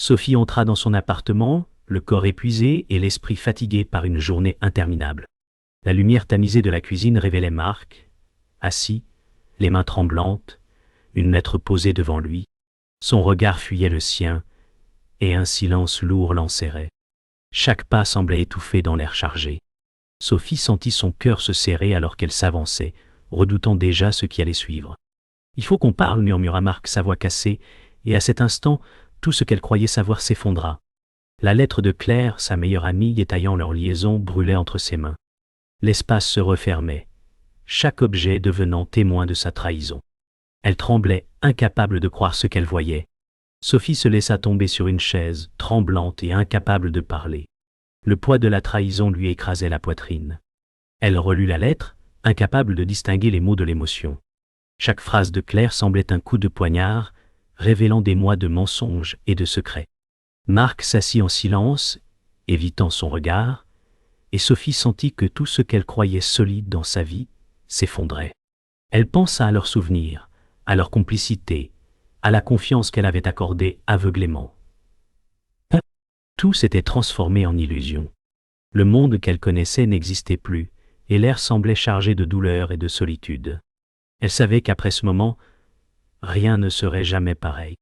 Sophie entra dans son appartement, le corps épuisé et l'esprit fatigué par une journée interminable. La lumière tamisée de la cuisine révélait Marc, assis, les mains tremblantes, une lettre posée devant lui. Son regard fuyait le sien, et un silence lourd l'enserrait. Chaque pas semblait étouffé dans l'air chargé. Sophie sentit son cœur se serrer alors qu'elle s'avançait, redoutant déjà ce qui allait suivre. « Il faut qu'on parle » murmura Marc, sa voix cassée, et à cet instant, tout ce qu'elle croyait savoir s'effondra. La lettre de Claire, sa meilleure amie, détaillant leur liaison, brûlait entre ses mains. L'espace se refermait, chaque objet devenant témoin de sa trahison. Elle tremblait, incapable de croire ce qu'elle voyait. Sophie se laissa tomber sur une chaise, tremblante et incapable de parler. Le poids de la trahison lui écrasait la poitrine. Elle relut la lettre, incapable de distinguer les mots de l'émotion. Chaque phrase de Claire semblait un coup de poignard, révélant des mois de mensonges et de secrets. Marc s'assit en silence, évitant son regard, et Sophie sentit que tout ce qu'elle croyait solide dans sa vie s'effondrait. Elle pensa à leurs souvenirs, à leur complicité, à la confiance qu'elle avait accordée aveuglément. Tout s'était transformé en illusion. Le monde qu'elle connaissait n'existait plus, et l'air semblait chargé de douleur et de solitude. Elle savait qu'après ce moment, rien ne serait jamais pareil.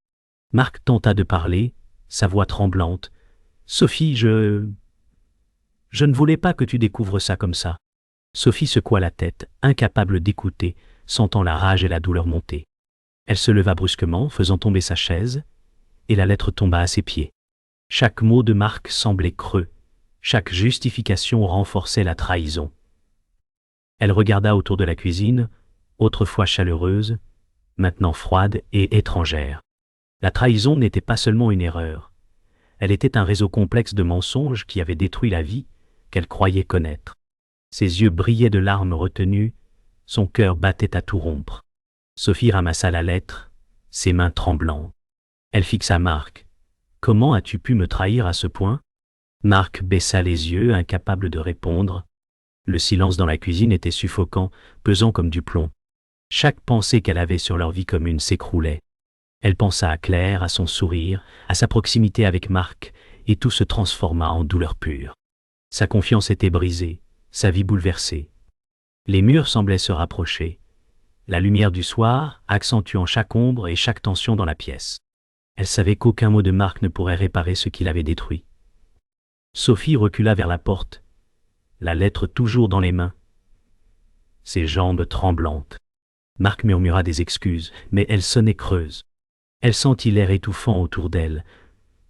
Marc tenta de parler, sa voix tremblante. « Sophie, je ne voulais pas que tu découvres ça comme ça. » Sophie secoua la tête, incapable d'écouter, sentant la rage et la douleur monter. Elle se leva brusquement, faisant tomber sa chaise, et la lettre tomba à ses pieds. Chaque mot de Marc semblait creux, chaque justification renforçait la trahison. Elle regarda autour de la cuisine, autrefois chaleureuse, maintenant froide et étrangère. La trahison n'était pas seulement une erreur, elle était un réseau complexe de mensonges qui avait détruit la vie qu'elle croyait connaître. Ses yeux brillaient de larmes retenues, son cœur battait à tout rompre. Sophie ramassa la lettre, ses mains tremblantes. Elle fixa Marc. « Comment as-tu pu me trahir à ce point ?» Marc baissa les yeux, incapable de répondre. Le silence dans la cuisine était suffocant, pesant comme du plomb. Chaque pensée qu'elle avait sur leur vie commune s'écroulait. Elle pensa à Claire, à son sourire, à sa proximité avec Marc, et tout se transforma en douleur pure. Sa confiance était brisée, sa vie bouleversée. Les murs semblaient se rapprocher, la lumière du soir accentuant chaque ombre et chaque tension dans la pièce. Elle savait qu'aucun mot de Marc ne pourrait réparer ce qu'il avait détruit. Sophie recula vers la porte, la lettre toujours dans les mains, ses jambes tremblantes. Marc murmura des excuses, mais elles sonnaient creuses. Elle sentit l'air étouffant autour d'elle,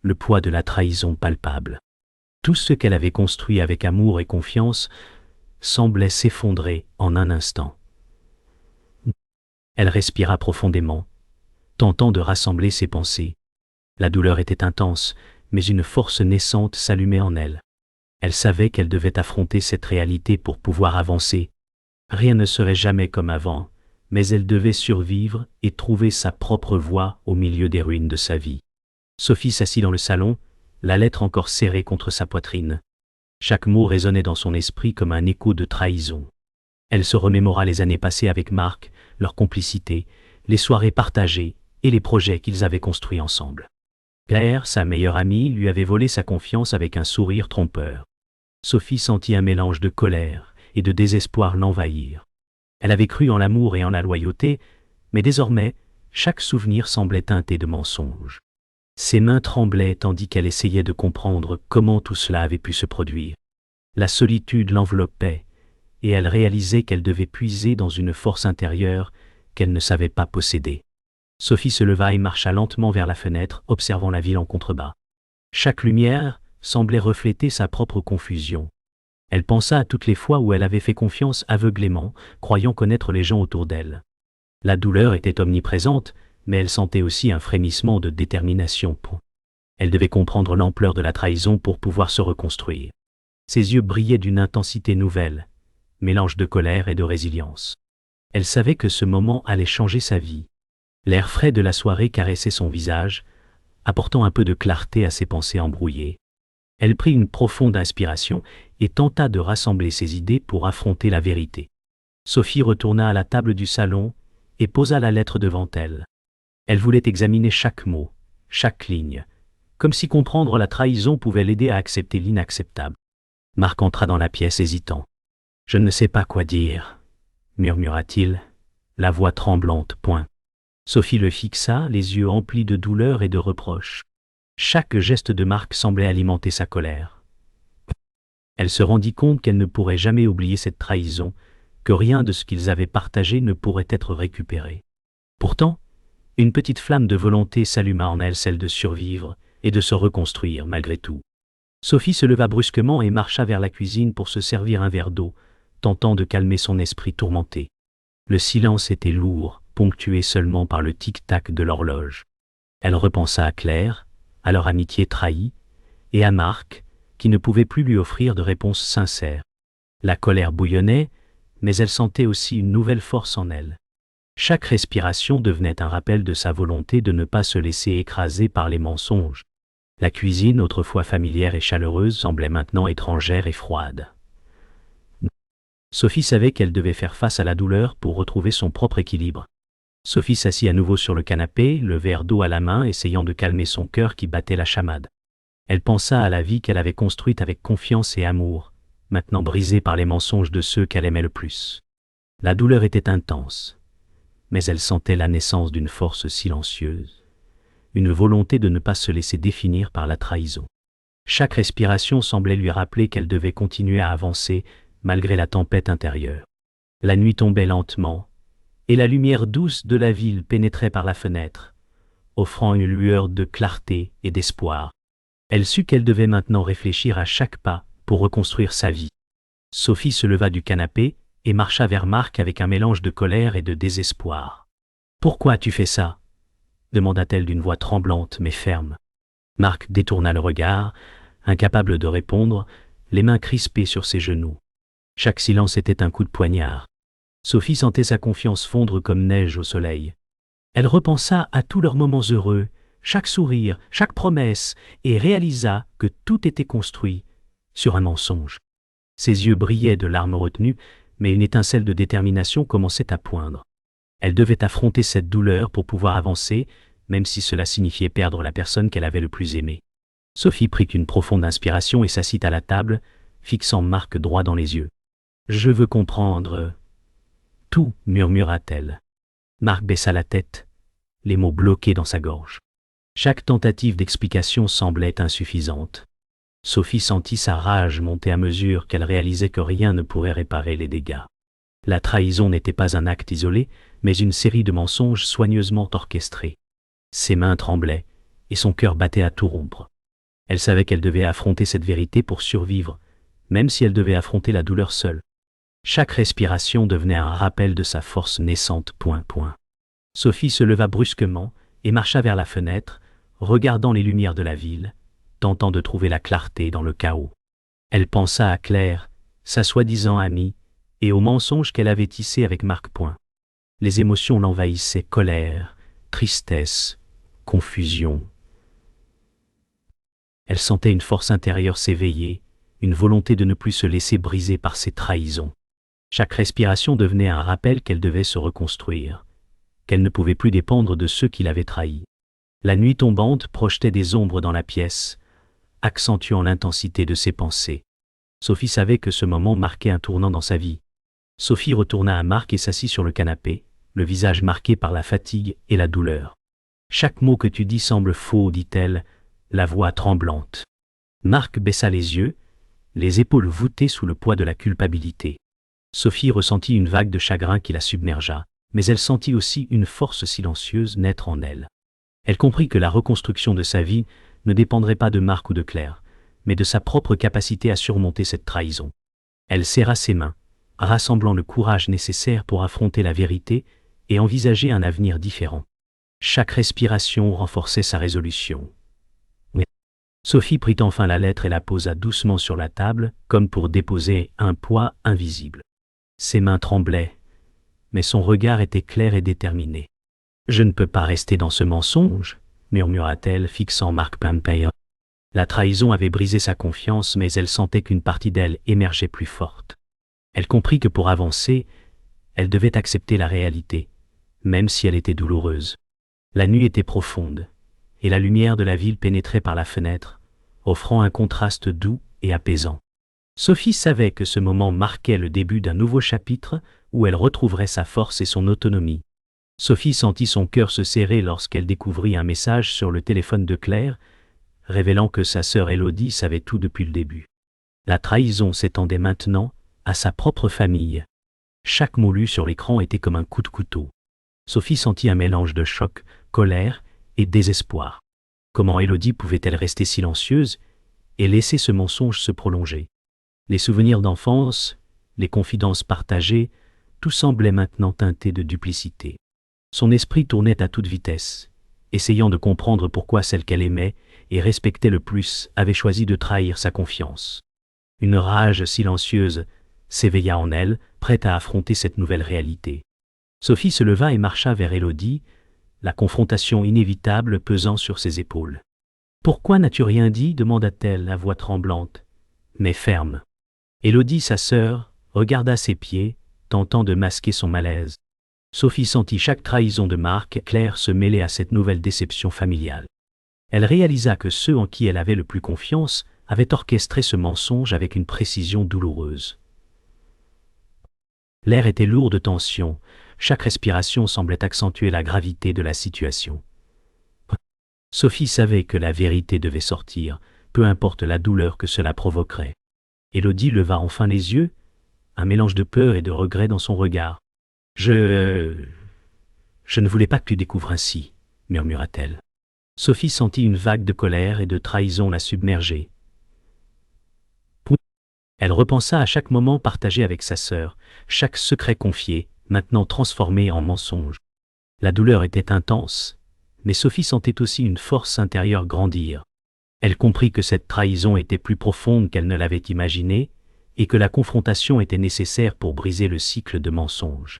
le poids de la trahison palpable. Tout ce qu'elle avait construit avec amour et confiance semblait s'effondrer en un instant. Elle respira profondément, tentant de rassembler ses pensées. La douleur était intense, mais une force naissante s'allumait en elle. Elle savait qu'elle devait affronter cette réalité pour pouvoir avancer. Rien ne serait jamais comme avant, mais elle devait survivre et trouver sa propre voie au milieu des ruines de sa vie. Sophie s'assit dans le salon, la lettre encore serrée contre sa poitrine. Chaque mot résonnait dans son esprit comme un écho de trahison. Elle se remémora les années passées avec Marc, leur complicité, les soirées partagées et les projets qu'ils avaient construits ensemble. Claire, sa meilleure amie, lui avait volé sa confiance avec un sourire trompeur. Sophie sentit un mélange de colère et de désespoir l'envahir. Elle avait cru en l'amour et en la loyauté, mais désormais, chaque souvenir semblait teinté de mensonges. Ses mains tremblaient tandis qu'elle essayait de comprendre comment tout cela avait pu se produire. La solitude l'enveloppait, et elle réalisait qu'elle devait puiser dans une force intérieure qu'elle ne savait pas posséder. Sophie se leva et marcha lentement vers la fenêtre, observant la ville en contrebas. Chaque lumière semblait refléter sa propre confusion. Elle pensa à toutes les fois où elle avait fait confiance aveuglément, croyant connaître les gens autour d'elle. La douleur était omniprésente, mais elle sentait aussi un frémissement de détermination. Elle devait comprendre l'ampleur de la trahison pour pouvoir se reconstruire. Ses yeux brillaient d'une intensité nouvelle, mélange de colère et de résilience. Elle savait que ce moment allait changer sa vie. L'air frais de la soirée caressait son visage, apportant un peu de clarté à ses pensées embrouillées. Elle prit une profonde inspiration et tenta de rassembler ses idées pour affronter la vérité. Sophie retourna à la table du salon et posa la lettre devant elle. Elle voulait examiner chaque mot, chaque ligne, comme si comprendre la trahison pouvait l'aider à accepter l'inacceptable. Marc entra dans la pièce hésitant. « Je ne sais pas quoi dire, » murmura-t-il, la voix tremblante. Sophie le fixa, les yeux emplis de douleur et de reproche. Chaque geste de Marc semblait alimenter sa colère. Elle se rendit compte qu'elle ne pourrait jamais oublier cette trahison, que rien de ce qu'ils avaient partagé ne pourrait être récupéré. Pourtant, une petite flamme de volonté s'alluma en elle, celle de survivre et de se reconstruire malgré tout. Sophie se leva brusquement et marcha vers la cuisine pour se servir un verre d'eau, tentant de calmer son esprit tourmenté. Le silence était lourd, ponctué seulement par le tic-tac de l'horloge. Elle repensa à Claire, à leur amitié trahie, et à Marc, qui ne pouvait plus lui offrir de réponse sincère. La colère bouillonnait, mais elle sentait aussi une nouvelle force en elle. Chaque respiration devenait un rappel de sa volonté de ne pas se laisser écraser par les mensonges. La cuisine, autrefois familière et chaleureuse, semblait maintenant étrangère et froide. Sophie savait qu'elle devait faire face à la douleur pour retrouver son propre équilibre. Sophie s'assit à nouveau sur le canapé, le verre d'eau à la main, essayant de calmer son cœur qui battait la chamade. Elle pensa à la vie qu'elle avait construite avec confiance et amour, maintenant brisée par les mensonges de ceux qu'elle aimait le plus. La douleur était intense, mais elle sentait la naissance d'une force silencieuse, une volonté de ne pas se laisser définir par la trahison. Chaque respiration semblait lui rappeler qu'elle devait continuer à avancer malgré la tempête intérieure. La nuit tombait lentement, et la lumière douce de la ville pénétrait par la fenêtre, offrant une lueur de clarté et d'espoir. Elle sut qu'elle devait maintenant réfléchir à chaque pas pour reconstruire sa vie. Sophie se leva du canapé et marcha vers Marc avec un mélange de colère et de désespoir. « Pourquoi tu fais ça ?» demanda-t-elle d'une voix tremblante mais ferme. Marc détourna le regard, incapable de répondre, les mains crispées sur ses genoux. Chaque silence était un coup de poignard. Sophie sentait sa confiance fondre comme neige au soleil. Elle repensa à tous leurs moments heureux, chaque sourire, chaque promesse, et réalisa que tout était construit sur un mensonge. Ses yeux brillaient de larmes retenues, mais une étincelle de détermination commençait à poindre. Elle devait affronter cette douleur pour pouvoir avancer, même si cela signifiait perdre la personne qu'elle avait le plus aimée. Sophie prit une profonde inspiration et s'assit à la table, fixant Marc droit dans les yeux. « Je veux comprendre. » Tout, murmura-t-elle. Marc baissa la tête, les mots bloqués dans sa gorge. Chaque tentative d'explication semblait insuffisante. Sophie sentit sa rage monter à mesure qu'elle réalisait que rien ne pourrait réparer les dégâts. La trahison n'était pas un acte isolé, mais une série de mensonges soigneusement orchestrés. Ses mains tremblaient, et son cœur battait à tout rompre. Elle savait qu'elle devait affronter cette vérité pour survivre, même si elle devait affronter la douleur seule. Chaque respiration devenait un rappel de sa force naissante. Sophie se leva brusquement et marcha vers la fenêtre, regardant les lumières de la ville, tentant de trouver la clarté dans le chaos. Elle pensa à Claire, sa soi-disant amie, et aux mensonges qu'elle avait tissés avec Marc. Les émotions l'envahissaient, colère, tristesse, confusion. Elle sentait une force intérieure s'éveiller, une volonté de ne plus se laisser briser par ses trahisons. Chaque respiration devenait un rappel qu'elle devait se reconstruire, qu'elle ne pouvait plus dépendre de ceux qui l'avaient trahie. La nuit tombante projetait des ombres dans la pièce, accentuant l'intensité de ses pensées. Sophie savait que ce moment marquait un tournant dans sa vie. Sophie retourna à Marc et s'assit sur le canapé, le visage marqué par la fatigue et la douleur. « Chaque mot que tu dis semble faux, dit-elle, la voix tremblante. » Marc baissa les yeux, les épaules voûtées sous le poids de la culpabilité. Sophie ressentit une vague de chagrin qui la submergea, mais elle sentit aussi une force silencieuse naître en elle. Elle comprit que la reconstruction de sa vie ne dépendrait pas de Marc ou de Claire, mais de sa propre capacité à surmonter cette trahison. Elle serra ses mains, rassemblant le courage nécessaire pour affronter la vérité et envisager un avenir différent. Chaque respiration renforçait sa résolution. Sophie prit enfin la lettre et la posa doucement sur la table, comme pour déposer un poids invisible. Ses mains tremblaient, mais son regard était clair et déterminé. « Je ne peux pas rester dans ce mensonge, » murmura-t-elle, fixant Marc. La trahison avait brisé sa confiance, mais elle sentait qu'une partie d'elle émergeait plus forte. Elle comprit que pour avancer, elle devait accepter la réalité, même si elle était douloureuse. La nuit était profonde, et la lumière de la ville pénétrait par la fenêtre, offrant un contraste doux et apaisant. Sophie savait que ce moment marquait le début d'un nouveau chapitre où elle retrouverait sa force et son autonomie. Sophie sentit son cœur se serrer lorsqu'elle découvrit un message sur le téléphone de Claire, révélant que sa sœur Élodie savait tout depuis le début. La trahison s'étendait maintenant à sa propre famille. Chaque mot lu sur l'écran était comme un coup de couteau. Sophie sentit un mélange de choc, colère et désespoir. Comment Élodie pouvait-elle rester silencieuse et laisser ce mensonge se prolonger? Les souvenirs d'enfance, les confidences partagées, tout semblait maintenant teinté de duplicité. Son esprit tournait à toute vitesse, essayant de comprendre pourquoi celle qu'elle aimait et respectait le plus avait choisi de trahir sa confiance. Une rage silencieuse s'éveilla en elle, prête à affronter cette nouvelle réalité. Sophie se leva et marcha vers Élodie, la confrontation inévitable pesant sur ses épaules. « Pourquoi n'as-tu rien dit » demanda-t-elle à voix tremblante, mais ferme. Élodie, sa sœur, regarda ses pieds, tentant de masquer son malaise. Sophie sentit chaque trahison de Marc Claire se mêler à cette nouvelle déception familiale. Elle réalisa que ceux en qui elle avait le plus confiance avaient orchestré ce mensonge avec une précision douloureuse. L'air était lourd de tension, chaque respiration semblait accentuer la gravité de la situation. Sophie savait que la vérité devait sortir, peu importe la douleur que cela provoquerait. Élodie leva enfin les yeux, un mélange de peur et de regret dans son regard. « Je ne voulais pas que tu découvres ainsi, » murmura-t-elle. Sophie sentit une vague de colère et de trahison la submerger. Elle repensa à chaque moment partagé avec sa sœur, chaque secret confié, maintenant transformé en mensonge. La douleur était intense, mais Sophie sentait aussi une force intérieure grandir. Elle comprit que cette trahison était plus profonde qu'elle ne l'avait imaginé, et que la confrontation était nécessaire pour briser le cycle de mensonges.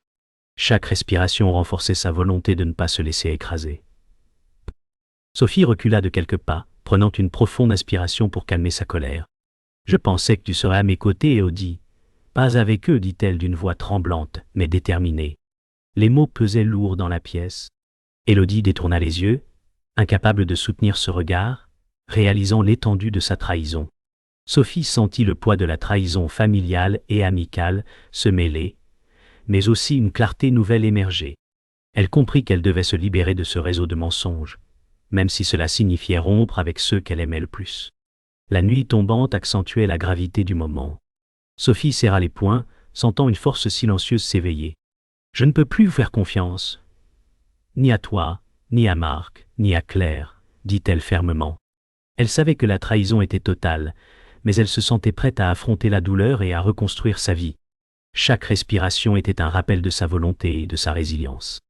Chaque respiration renforçait sa volonté de ne pas se laisser écraser. Sophie recula de quelques pas, prenant une profonde inspiration pour calmer sa colère. « Je pensais que tu serais à mes côtés, Élodie. »« Pas avec eux, dit-elle d'une voix tremblante, mais déterminée. » Les mots pesaient lourd dans la pièce. Élodie détourna les yeux, incapable de soutenir ce regard, réalisant l'étendue de sa trahison. Sophie sentit le poids de la trahison familiale et amicale se mêler, mais aussi une clarté nouvelle émerger. Elle comprit qu'elle devait se libérer de ce réseau de mensonges, même si cela signifiait rompre avec ceux qu'elle aimait le plus. La nuit tombante accentuait la gravité du moment. Sophie serra les poings, sentant une force silencieuse s'éveiller. « Je ne peux plus vous faire confiance. Ni à toi, ni à Marc, ni à Claire, » dit-elle fermement. Elle savait que la trahison était totale, mais elle se sentait prête à affronter la douleur et à reconstruire sa vie. Chaque respiration était un rappel de sa volonté et de sa résilience.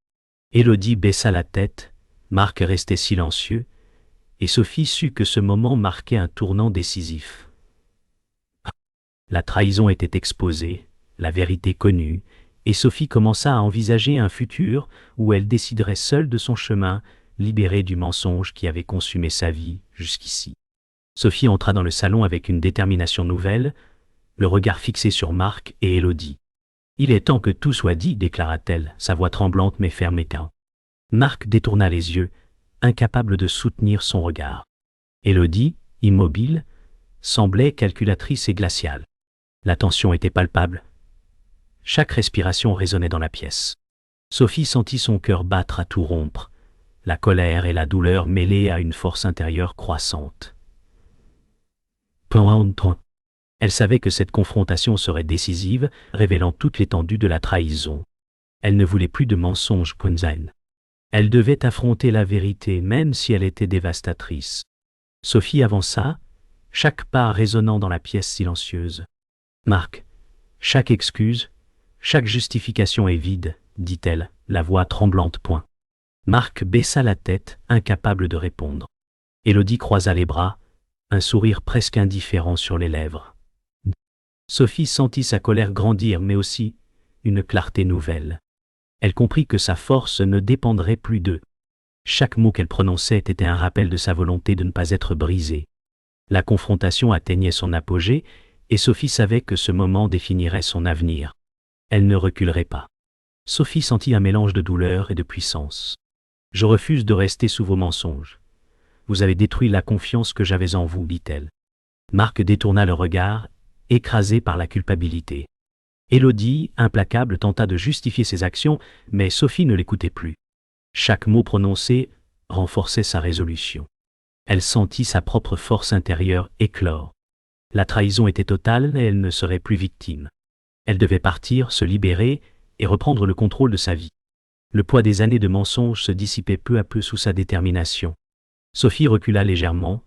Élodie baissa la tête, Marc restait silencieux, et Sophie sut que ce moment marquait un tournant décisif. La trahison était exposée, la vérité connue, et Sophie commença à envisager un futur où elle déciderait seule de son chemin, libérée du mensonge qui avait consumé sa vie jusqu'ici. Sophie entra dans le salon avec une détermination nouvelle, le regard fixé sur Marc et Élodie. « Il est temps que tout soit dit, » déclara-t-elle, sa voix tremblante mais ferme et calme. Marc détourna les yeux, incapable de soutenir son regard. Élodie, immobile, semblait calculatrice et glaciale. La tension était palpable. Chaque respiration résonnait dans la pièce. Sophie sentit son cœur battre à tout rompre, la colère et la douleur mêlées à une force intérieure croissante. Elle savait que cette confrontation serait décisive, révélant toute l'étendue de la trahison. Elle ne voulait plus de mensonges. Elle devait affronter la vérité, même si elle était dévastatrice. Sophie avança, chaque pas résonnant dans la pièce silencieuse. « Marc, chaque excuse, chaque justification est vide, » dit-elle, la voix tremblante. Marc baissa la tête, incapable de répondre. Élodie croisa les bras, un sourire presque indifférent sur les lèvres. Sophie sentit sa colère grandir, mais aussi une clarté nouvelle. Elle comprit que sa force ne dépendrait plus d'eux. Chaque mot qu'elle prononçait était un rappel de sa volonté de ne pas être brisée. La confrontation atteignait son apogée, et Sophie savait que ce moment définirait son avenir. Elle ne reculerait pas. Sophie sentit un mélange de douleur et de puissance. « Je refuse de rester sous vos mensonges. vous avez détruit la confiance que j'avais en vous, dit-elle. Marc détourna le regard, écrasé par la culpabilité. Élodie, implacable, tenta de justifier ses actions, mais Sophie ne l'écoutait plus. Chaque mot prononcé renforçait sa résolution. Elle sentit sa propre force intérieure éclore. La trahison était totale et elle ne serait plus victime. Elle devait partir, se libérer et reprendre le contrôle de sa vie. Le poids des années de mensonges se dissipait peu à peu sous sa détermination. Sophie recula légèrement,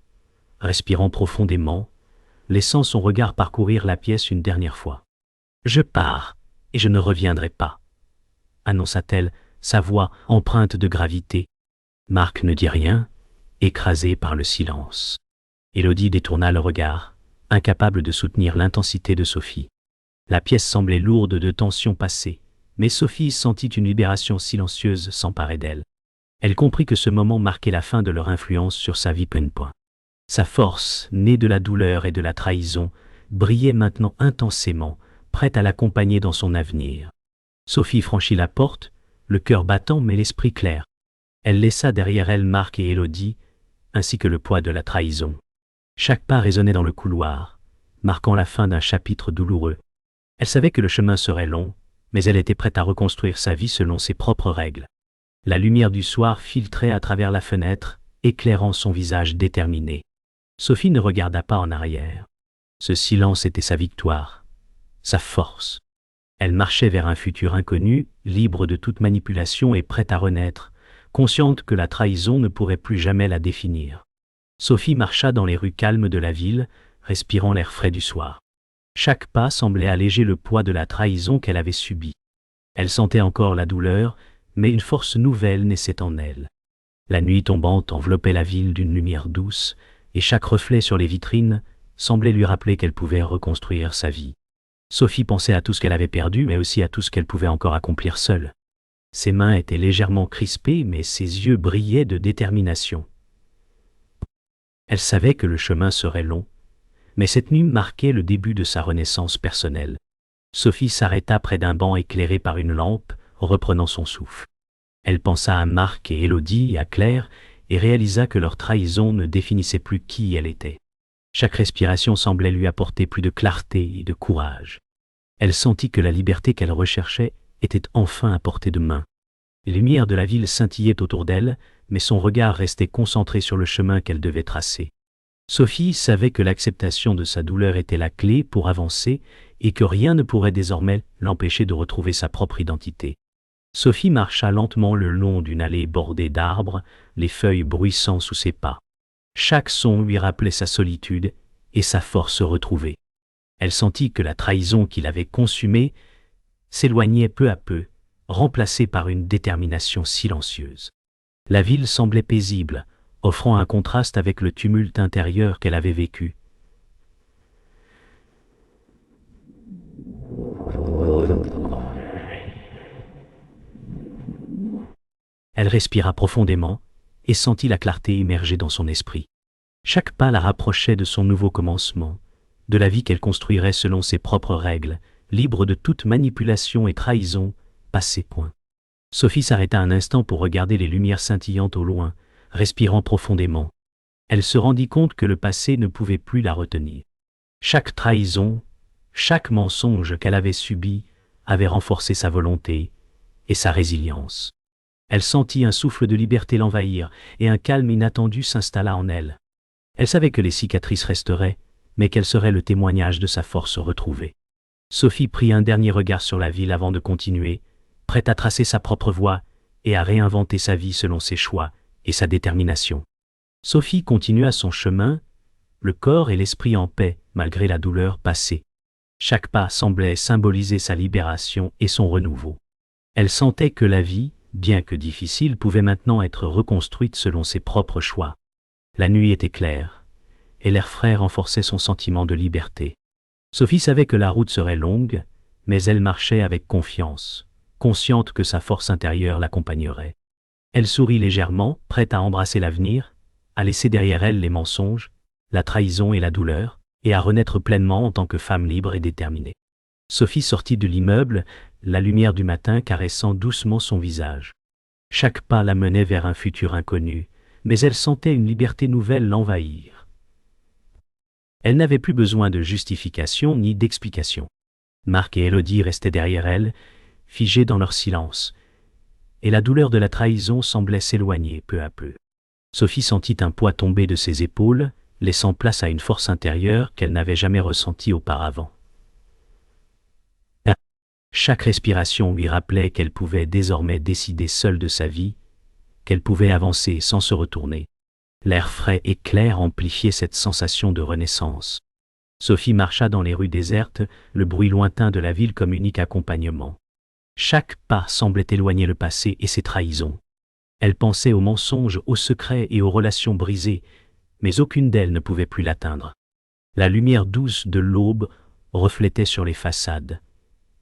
respirant profondément, laissant son regard parcourir la pièce une dernière fois. « Je pars, et je ne reviendrai pas », annonça-t-elle, sa voix empreinte de gravité. Marc ne dit rien, écrasé par le silence. Élodie détourna le regard, incapable de soutenir l'intensité de Sophie. La pièce semblait lourde de tensions passées, mais Sophie sentit une libération silencieuse s'emparer d'elle. Elle comprit que ce moment marquait la fin de leur influence sur sa vie pleine point. Sa force, née de la douleur et de la trahison, brillait maintenant intensément, prête à l'accompagner dans son avenir. Sophie franchit la porte, le cœur battant mais l'esprit clair. Elle laissa derrière elle Marc et Élodie, ainsi que le poids de la trahison. Chaque pas résonnait dans le couloir, marquant la fin d'un chapitre douloureux. Elle savait que le chemin serait long, mais elle était prête à reconstruire sa vie selon ses propres règles. La lumière du soir filtrait à travers la fenêtre, éclairant son visage déterminé. Sophie ne regarda pas en arrière. Ce silence était sa victoire, sa force. Elle marchait vers un futur inconnu, libre de toute manipulation et prête à renaître, consciente que la trahison ne pourrait plus jamais la définir. Sophie marcha dans les rues calmes de la ville, respirant l'air frais du soir. Chaque pas semblait alléger le poids de la trahison qu'elle avait subie. Elle sentait encore la douleur, mais une force nouvelle naissait en elle. La nuit tombante enveloppait la ville d'une lumière douce, et chaque reflet sur les vitrines semblait lui rappeler qu'elle pouvait reconstruire sa vie. Sophie pensait à tout ce qu'elle avait perdu, mais aussi à tout ce qu'elle pouvait encore accomplir seule. Ses mains étaient légèrement crispées, mais ses yeux brillaient de détermination. Elle savait que le chemin serait long, mais cette nuit marquait le début de sa renaissance personnelle. Sophie s'arrêta près d'un banc éclairé par une lampe, reprenant son souffle. Elle pensa à Marc et Élodie et à Claire, et réalisa que leur trahison ne définissait plus qui elle était. Chaque respiration semblait lui apporter plus de clarté et de courage. Elle sentit que la liberté qu'elle recherchait était enfin à portée de main. Les lumières de la ville scintillaient autour d'elle, mais son regard restait concentré sur le chemin qu'elle devait tracer. Sophie savait que l'acceptation de sa douleur était la clé pour avancer et que rien ne pourrait désormais l'empêcher de retrouver sa propre identité. Sophie marcha lentement le long d'une allée bordée d'arbres, les feuilles bruissant sous ses pas. Chaque son lui rappelait sa solitude et sa force retrouvée. Elle sentit que la trahison qui l'avait consumée s'éloignait peu à peu, remplacée par une détermination silencieuse. La ville semblait paisible, offrant un contraste avec le tumulte intérieur qu'elle avait vécu. Elle respira profondément et sentit la clarté émerger dans son esprit. Chaque pas la rapprochait de son nouveau commencement, de la vie qu'elle construirait selon ses propres règles, libre de toute manipulation et trahison, passé point. Sophie s'arrêta un instant pour regarder les lumières scintillantes au loin, respirant profondément. Elle se rendit compte que le passé ne pouvait plus la retenir. Chaque trahison, chaque mensonge qu'elle avait subi avait renforcé sa volonté et sa résilience. Elle sentit un souffle de liberté l'envahir et un calme inattendu s'installa en elle. Elle savait que les cicatrices resteraient, mais qu'elles seraient le témoignage de sa force retrouvée. Sophie prit un dernier regard sur la ville avant de continuer, prête à tracer sa propre voie et à réinventer sa vie selon ses choix et sa détermination. Sophie continua son chemin, le corps et l'esprit en paix malgré la douleur passée. Chaque pas semblait symboliser sa libération et son renouveau. Elle sentait que la vie, bien que difficile, pouvait maintenant être reconstruite selon ses propres choix. La nuit était claire, et l'air frais renforçait son sentiment de liberté. Sophie savait que la route serait longue, mais elle marchait avec confiance, consciente que sa force intérieure l'accompagnerait. Elle sourit légèrement, prête à embrasser l'avenir, à laisser derrière elle les mensonges, la trahison et la douleur, et à renaître pleinement en tant que femme libre et déterminée. Sophie sortit de l'immeuble, la lumière du matin caressant doucement son visage. Chaque pas la menait vers un futur inconnu, mais elle sentait une liberté nouvelle l'envahir. Elle n'avait plus besoin de justification ni d'explication. Marc et Élodie restaient derrière elle, figés dans leur silence, et la douleur de la trahison semblait s'éloigner peu à peu. Sophie sentit un poids tomber de ses épaules, laissant place à une force intérieure qu'elle n'avait jamais ressentie auparavant. Chaque respiration lui rappelait qu'elle pouvait désormais décider seule de sa vie, qu'elle pouvait avancer sans se retourner. L'air frais et clair amplifiait cette sensation de renaissance. Sophie marcha dans les rues désertes, le bruit lointain de la ville comme unique accompagnement. Chaque pas semblait éloigner le passé et ses trahisons. Elle pensait aux mensonges, aux secrets et aux relations brisées, mais aucune d'elles ne pouvait plus l'atteindre. La lumière douce de l'aube reflétait sur les façades,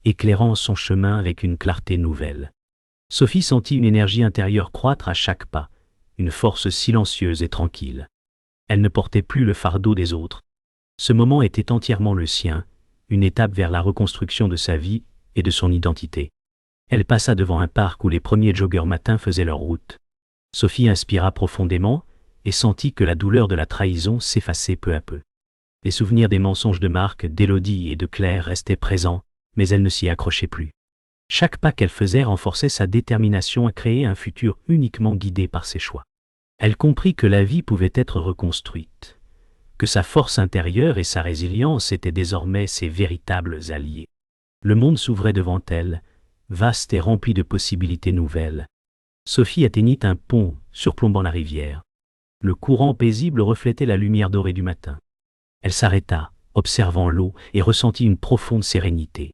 éclairant son chemin avec une clarté nouvelle. Sophie sentit une énergie intérieure croître à chaque pas, une force silencieuse et tranquille. Elle ne portait plus le fardeau des autres. Ce moment était entièrement le sien, une étape vers la reconstruction de sa vie et de son identité. Elle passa devant un parc où les premiers joggeurs matins faisaient leur route. Sophie inspira profondément et sentit que la douleur de la trahison s'effaçait peu à peu. Les souvenirs des mensonges de Marc, d'Élodie et de Claire restaient présents, mais elle ne s'y accrochait plus. Chaque pas qu'elle faisait renforçait sa détermination à créer un futur uniquement guidé par ses choix. Elle comprit que la vie pouvait être reconstruite, que sa force intérieure et sa résilience étaient désormais ses véritables alliés. Le monde s'ouvrait devant elle, vaste et rempli de possibilités nouvelles. Sophie atteignit un pont surplombant la rivière. Le courant paisible reflétait la lumière dorée du matin. Elle s'arrêta, observant l'eau, et ressentit une profonde sérénité.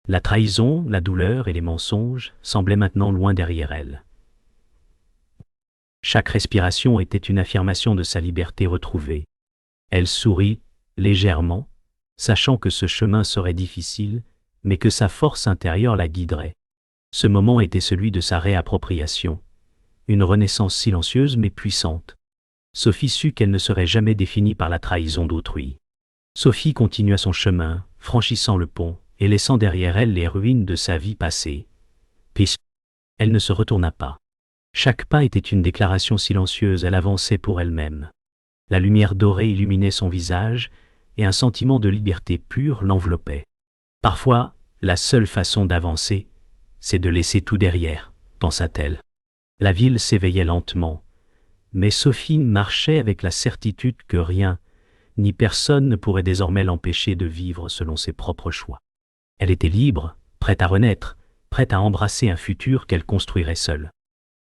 La trahison, la douleur et les mensonges semblaient maintenant loin derrière elle. Chaque respiration était une affirmation de sa liberté retrouvée. Elle sourit, légèrement, sachant que ce chemin serait difficile, mais que sa force intérieure la guiderait. Ce moment était celui de sa réappropriation, une renaissance silencieuse mais puissante. Sophie sut qu'elle ne serait jamais définie par la trahison d'autrui. Sophie continua son chemin, franchissant le pont et laissant derrière elle les ruines de sa vie passée. Puis, elle ne se retourna pas. Chaque pas était une déclaration silencieuse, elle avançait pour elle-même. La lumière dorée illuminait son visage, et un sentiment de liberté pure l'enveloppait. Parfois, la seule façon d'avancer, c'est de laisser tout derrière, pensa-t-elle. La ville s'éveillait lentement, mais Sophie marchait avec la certitude que rien, ni personne ne pourrait désormais l'empêcher de vivre selon ses propres choix. Elle était libre, prête à renaître, prête à embrasser un futur qu'elle construirait seule.